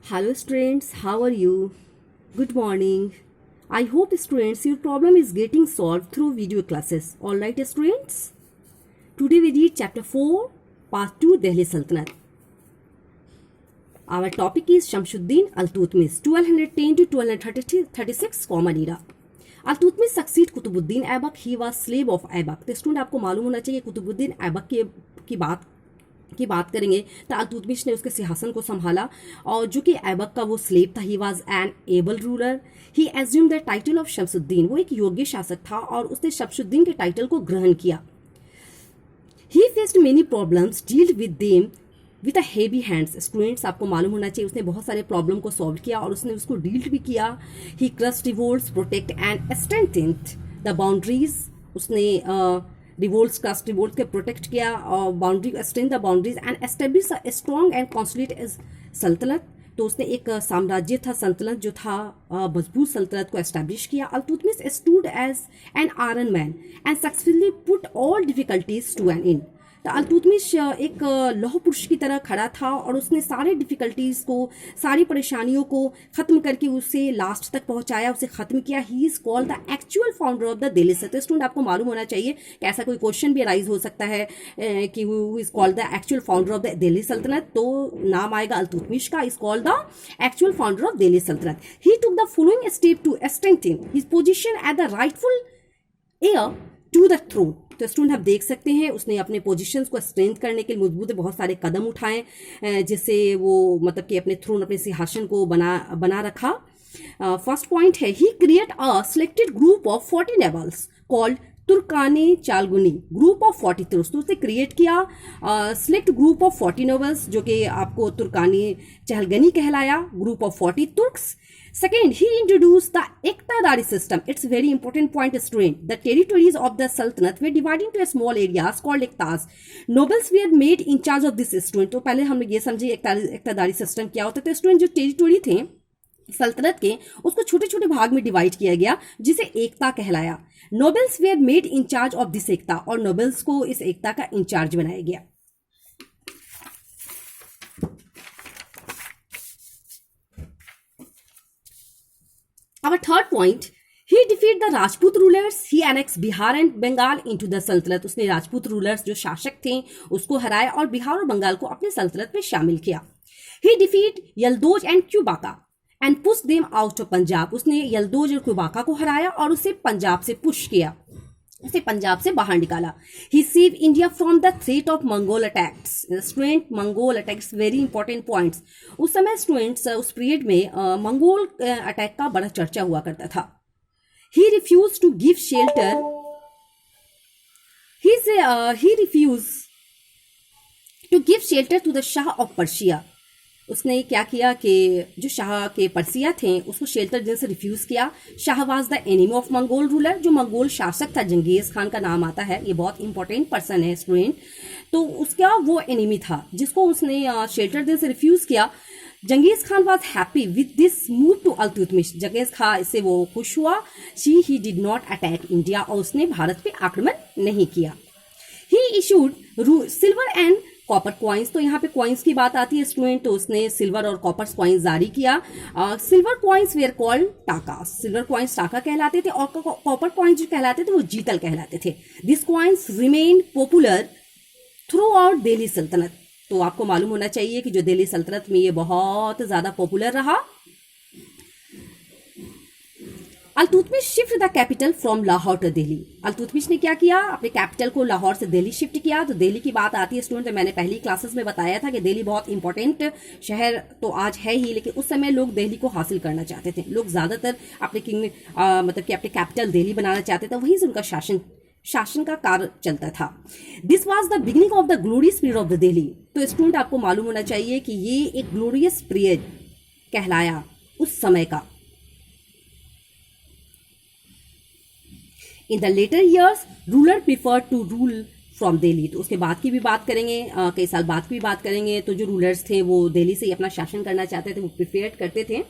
Hello students, how are you? Good morning. I hope students your problem is getting solved through video classes. Alright students? Today we read chapter 4, part 2 Delhi Sultanate. Our topic is Shamsuddin Al-Tutmis 1210 to 1236 common era. Al-Tutmis succeed Kutubuddin Aibak. He was slave of Aibak. तो student आपको मालूम होना चाहिए कुतुबुद्दीन ऐबक की बात करेंगे तो अल्तुतमिश ने उसके सिंहासन को संभाला और जो कि ऐबक का वो स्लेव था. He was an able ruler. He assume the title of Shamsuddin. वो एक योग्य शासक था और उसने शमसुद्दीन के टाइटल को ग्रहण किया. ही faced many problems, dealt with them with a heavy hands. Students आपको मालूम होना चाहिए उसने बहुत सारे प्रॉब्लम को सॉल्व किया और उसने उसको डील भी किया. He crushed revolts, protect and strengthened the boundaries. उसने रिवोल्ट्स क्रस्ट रिवोल्ट के प्रोटेक्ट किया और boundary strength the boundaries and establish a strong and consolidate सल्तनत. तो उसने एक साम्राज्य था, सल्तनत जो था मजबूत सल्तनत को एस्टैब्लिश किया. Iltutmish stood as an iron man and successfully put all difficulties to an end. तो अल्तुतमिश एक लौह पुरुष की तरह खड़ा था और उसने सारे डिफिकल्टीज को, सारी परेशानियों को खत्म करके उसे लास्ट तक पहुंचाया, उसे खत्म किया. He is called the actual founder of the Delhi सल्तनत. स्टूडेंट आपको मालूम होना चाहिए कि ऐसा कोई क्वेश्चन भी अराइज हो सकता है कि who is called the actual founder of the Delhi सल्तनत. तो नाम आएगा अल्तुतमिश का. Is called the actual founder of Delhi सल्तनत. He took the following step to strengthen his position at the rightful heir to the throne. तो स्टूडेंट आप देख सकते हैं उसने अपने पोजीशंस को स्ट्रेंथ करने के लिए मजबूत बहुत सारे कदम उठाए जिससे वो मतलब कि अपने थ्रोन, अपने सिंहासन को बना रखा. फर्स्ट पॉइंट है he create a selected group of 40 nobles called Turkan Chahalgani. Group of 40 Turk. तो उसने क्रिएट किया सिलेक्ट ग्रुप ऑफ 40 नोबल्स जो कि आपको तुर्कानी चहलगनी कहलाया. Group of 40 Turks. Second, he introduced the Iqtidari system. It's a very important point, student. The territories of the Sultanate were divided into small areas called Iqtas. Nobles were made in charge of this student. तो पहले हम ये समझे इक्तदारी system क्या होता है. तो student जो टेरिटोरी थे सल्तनत के उसको छोटे छोटे भाग में डिवाइड किया गया जिसे एकता कहलाया. Nobles were made in charge of this iqta और नोबल्स को इस एकता का इंचार्ज बनाया गया. Our third point, he defeated the Rajput rulers. He annexed Bihar and Bengal into the Sultanate. उसने राजपूत रूलर्स जो शासक थे उसको हराया और बिहार और बंगाल को अपने सल्तनत में शामिल किया. He defeated यलदोज and क्यूबाका and pushed them out of Punjab. उसने यलदोज और क्यूबाका को हराया और उसे पंजाब से पुश किया, उसे पंजाब से बाहर निकाला. He save India from the threat of Mongol attacks. Student Mongol attacks very important points. उस समय स्टूडेंट्स उस पीरियड में मंगोल अटैक का बड़ा चर्चा हुआ करता था. He refuse to give shelter. He refuse to give shelter to the Shah of Persia. उसने क्या किया कि जो शाह के पर्सिया थे उसको शेल्टर देने से रिफ्यूज किया. Shah was the enemy of Mongol ruler. जो मंगोल शासक था जंगीज खान का नाम आता है, ये बहुत इंपॉर्टेंट पर्सन है स्टूडेंट. तो उसका वो एनिमी था जिसको उसने शेल्टर देने से रिफ्यूज किया. Genghis Khan was happy with this move to Iltutmish. Genghis Khan इससे वो खुश हुआ. He did not attack India और उसने भारत पे आक्रमण नहीं किया. He issued silver and copper coins. तो यहाँ पे कॉइन्स की बात आती है स्टूडेंट. तो उसने सिल्वर और कॉपर कॉइन्स जारी किया. सिल्वर कॉइन्स वेयर कॉल्ड टाका. सिल्वर कॉइन्स टाका कहलाते थे और कॉपर कॉइन्स जो कहलाते थे वो जीतल कहलाते थे. This coins remain popular through out Delhi सल्तनत. तो आपको मालूम होना चाहिए कि जो दिल्ली सल्तनत में ये बहुत ज्यादा पॉपुलर रहा. Iltutmish shift the capital from Lahore to Delhi. Iltutmish ने क्या किया, अपने कैपिटल को लाहौर से दिल्ली शिफ्ट किया. तो दिल्ली की बात आती है स्टूडेंट, तो मैंने पहली क्लासेस में बताया था कि दिल्ली बहुत इंपॉर्टेंट शहर तो आज है ही, लेकिन उस समय लोग दिल्ली को हासिल करना चाहते थे. लोग ज्यादातर अपने मतलब कि अपने कैपिटल दिल्ली बनाना चाहते थे. वहीं से उनका शासन का कार्य चलता था. This was the beginning of the glorious period of the Delhi. तो स्टूडेंट आपको मालूम होना चाहिए कि ये एक ग्लोरियस पीरियड कहलाया उस समय का. In the later years, ruler preferred to rule from Delhi. तो उसके बाद की भी बात करेंगे, कई साल बाद की भी बात करेंगे. तो जो रूलर्स थे वो दिल्ली से ही अपना शासन करना चाहते थे, वो प्रिफेयर करते थे.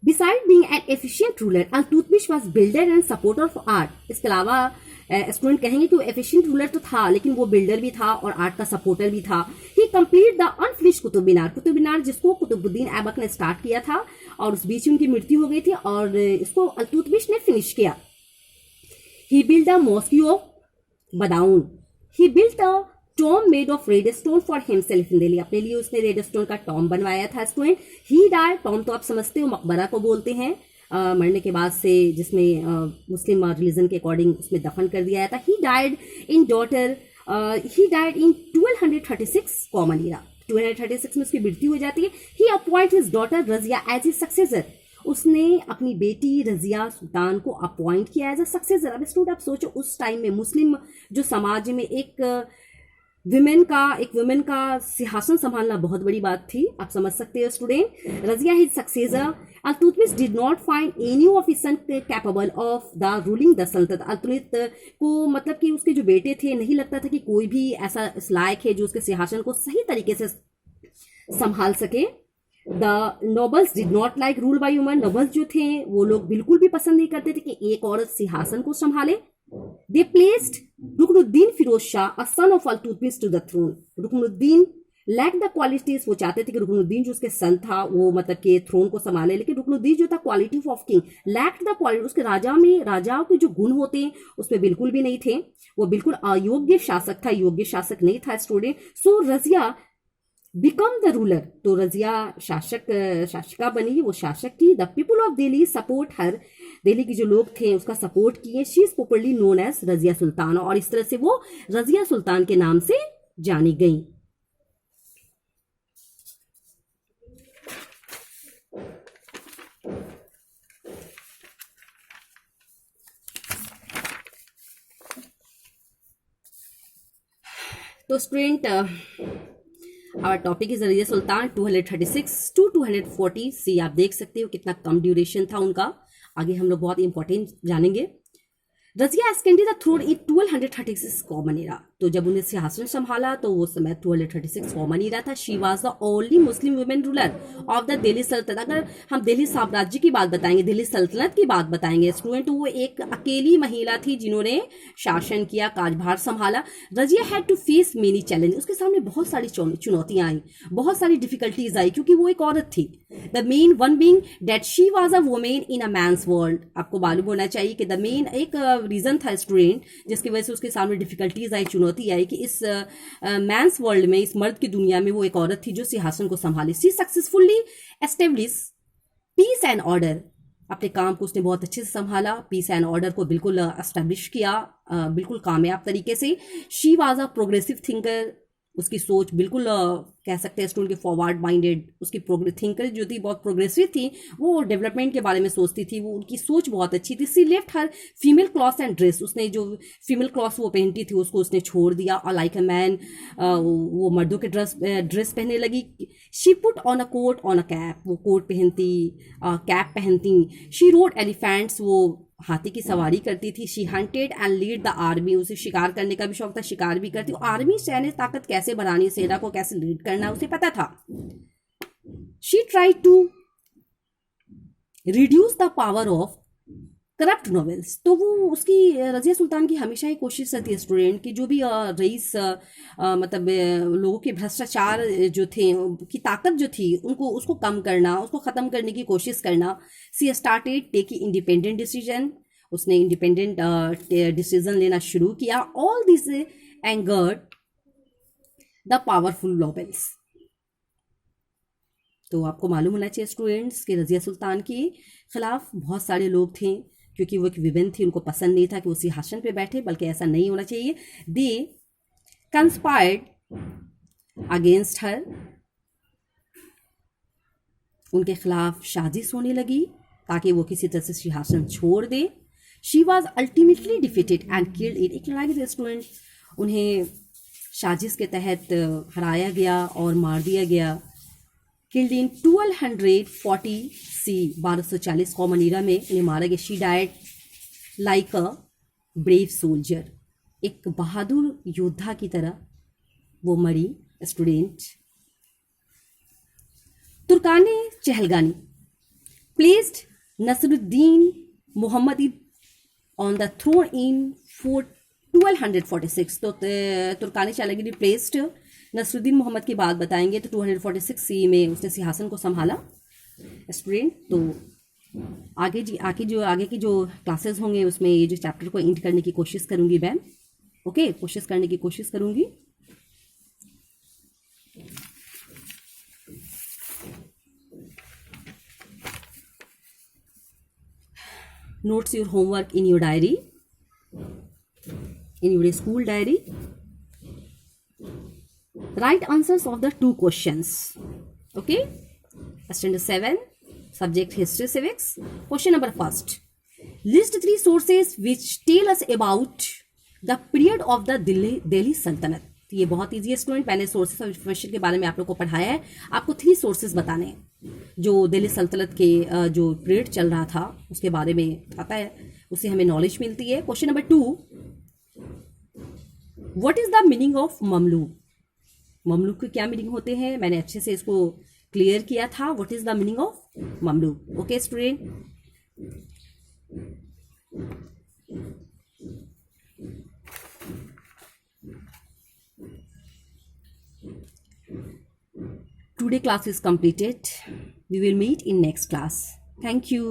Beside being an efficient ruler, Al-Tutmish was builder and supporter of art. इसके अलावा स्टूडेंट कहेंगे कि वो एफिशिएंट रूलर तो था, लेकिन वो बिल्डर भी था और आर्ट का सपोर्टर भी था. ही complete the unfinished Qutub Minar. Qutub Minar जिसको कुतुबुद्दीन ऐबक ने स्टार्ट किया था और उस बीच में उनकी मृत्यु हो गई थी और इसको अल्तुतमिश ने फिनिश किया. He build the mosque of Badaun. He build a tomb made of red stone for himself in Delhi. अपने लिए उसने रेड स्टोन का टॉम बनवाया था. Student he died. टॉम तो आप समझते हो मकबरा को बोलते हैं मरने के बाद से, जिसमें मुस्लिम रिलीजन के अकॉर्डिंग उसमें दफन कर दिया था. He died in 1236 common era. 1236 में उसकी मृत्यु हो जाती है. He appoint his daughter Razia as a successor. उसने अपनी बेटी रजिया सुल्तान को अपॉइंट किया एज अ सक्सेसर. अब स्टूडेंट आप सोचो, उस टाइम में मुस्लिम जो समाज में एक वुमेन का सिंहासन संभालना बहुत बड़ी बात थी. आप समझ सकते हो student. Razia his successor. Iltutmish did not find any of his son capable of the ruling the सल्तनत. अल्तुतमिश को मतलब कि उसके जो बेटे थे, नहीं लगता था कि कोई भी ऐसा इस लायक है जो उसके सिंहासन को सही तरीके से संभाल सके. The nobles did not like rule by woman. Nobles जो थे वो लोग बिल्कुल भी पसंद नहीं करते थे कि एक औरत सिंहासन को संभाले. They placed Ruknuddin Firoz Shah, a son of Al-Tutmish, to the throne. Ruknuddin lacked the qualities. वो चाहते थे कि रुकनुद्दीन जो उसके सन था वो मतलब कि थ्रोन को संभाले, लेकिन रुकनुद्दीन जो था quality of king lacked the quality. उसके राजाओं के जो गुण होते हैं उसमें बिल्कुल भी नहीं थे. वो बिल्कुल अयोग्य शासक था, योग्य शासक नहीं था student. So Razia become the ruler. तो रजिया शासिका बनी, वो शासक थी. The people of Delhi support her. Delhi के जो लोग थे उसका सपोर्ट किए. She is popularly known as Razia Sultan. और इस तरह से वो रजिया सुल्तान के नाम से जानी गई. तो student our topic is Razia Sultan 236 to 240. See आप देख सकते हो कितना कम ड्यूरेशन था उनका. आगे हम लोग बहुत इंपॉर्टेंट जानेंगे. Razia ascended the throne in 1236 common era. तो जब उन्हें सिंहासन संभाला तो वो समय 1236 कॉमन एरा था. She was the only Muslim women ruler of the Delhi सल्तनत. अगर हम दिल्ली साम्राज्य की बात बताएंगे, दिल्ली सल्तनत की बात बताएंगे स्टूडेंट, तो वो एक अकेली महिला थी जिन्होंने शासन किया, कार्यभार संभाला. Razia had to face many challenge. उसके सामने बहुत सारी चुनौतियां आई, बहुत सारी डिफिकल्टीज आई, क्योंकि वो एक औरत थी. The main one being that she was a women in a man's world. आपको मालूम होना चाहिए कि द मेन एक रीजन था स्टूडेंट जिसकी वजह से उसके सामने डिफिकल्टीज आई, चुनौती आई, कि इस मैंस वर्ल्ड में, इस मर्द की दुनिया में वो एक औरत थी जो सिंहासन को संभाली. She successfully establish peace and order. अपने काम को उसने बहुत अच्छे से संभाला, पीस एंड ऑर्डर को बिल्कुल एस्टेब्लिश किया बिल्कुल कामयाब तरीके से. She was a progressive thinker. उसकी सोच बिल्कुल कह सकते हैं स्टूडेंट के फॉरवर्ड माइंडेड. उसकी थिंकर जो थी बहुत प्रोग्रेसिव थी, वो डेवलपमेंट के बारे में सोचती थी, वो उनकी सोच बहुत अच्छी थी. She left her female cloth and dress. उसने जो फीमेल क्लॉथ वो पहनती थी उसको उसने छोड़ दिया और लाइक अ मैन वो मर्दों के ड्रेस पहनने लगी. She put on a coat on a cap. वो कोट पहनती, कैप पहनती. She rode elephants. वो हाथी की सवारी करती थी. She hunted and lead the army. उसे शिकार करने का भी शौक था, शिकार भी करती. आर्मी सैन्य ताकत कैसे बढ़ानी, सेना को कैसे लीड करना उसे पता था. She try to reduce the power of corrupt nobles. तो वो उसकी रजिया सुल्तान की हमेशा ही कोशिश रहती है स्टूडेंट की जो भी रईस मतलब लोगों के भ्रष्टाचार जो थे की ताकत जो थी उनको उसको कम करना, उसको ख़त्म करने की कोशिश करना. सी स्टार्टेड टेकिंग इंडिपेंडेंट डिसीजन. उसने इंडिपेंडेंट डिसीजन लेना शुरू किया. All this angered the powerful novels. तो आपको मालूम होना चाहिए स्टूडेंट्स कि रजिया सुल्तान के खिलाफ बहुत सारे लोग थे, क्योंकि वो एक विमेन थी, उनको पसंद नहीं था कि वो सिंहासन पे बैठे, बल्कि ऐसा नहीं होना चाहिए. दे कंस्पायर्ड अगेंस्ट हर. उनके खिलाफ साजिश होने लगी ताकि वो किसी तरह से सिंहासन छोड़ दे. She was ultimately defeated and killed in. एक लड़ाई थी स्टूडेंट, उन्हें साजिश के तहत हराया गया और मार दिया गया. Killed in 1240 C 1240 common era में उन्हें मारा गया. She died like a brave soldier. एक बहादुर योद्धा की तरह वो मरी student. Turkan Chahalgani. placed Nasruddin Muhammadi on the throne in 1246. तो तुर्कानी चालुक्य ने प्लेस्ड नसरुद्दीन मोहम्मद की बात बताएंगे तो 246 सी में उसने सिंहासन को संभाला। स्टूडेंट, तो आगे की जो क्लासेस होंगे उसमें ये जो चैप्टर को एंड करने की कोशिश करूंगी मैम। ओके, कोशिश करने की कोशिश करूंगी। Notes your homework in your diary, in your school diary. Write answers of the 2 questions. Okay, standard 7, subject history civics. Question number 1. List 3 sources which tell us about the period of the Delhi Sultanate. तो ये बहुत easy है student, मैंने sources of information के बारे में आप लोग को पढ़ाया है। आपको 3 सोर्सेज बताने हैं जो दिल्ली सल्तनत के जो पीरियड चल रहा था उसके बारे में आता है, उससे हमें नॉलेज मिलती है। Question number 2, what is the meaning of Mamluk? Mamluk के क्या मीनिंग होते हैं, मैंने अच्छे से इसको क्लियर किया था। What is the meaning of Mamluk? Okay student, today class is completed. We will meet in next class. Thank you.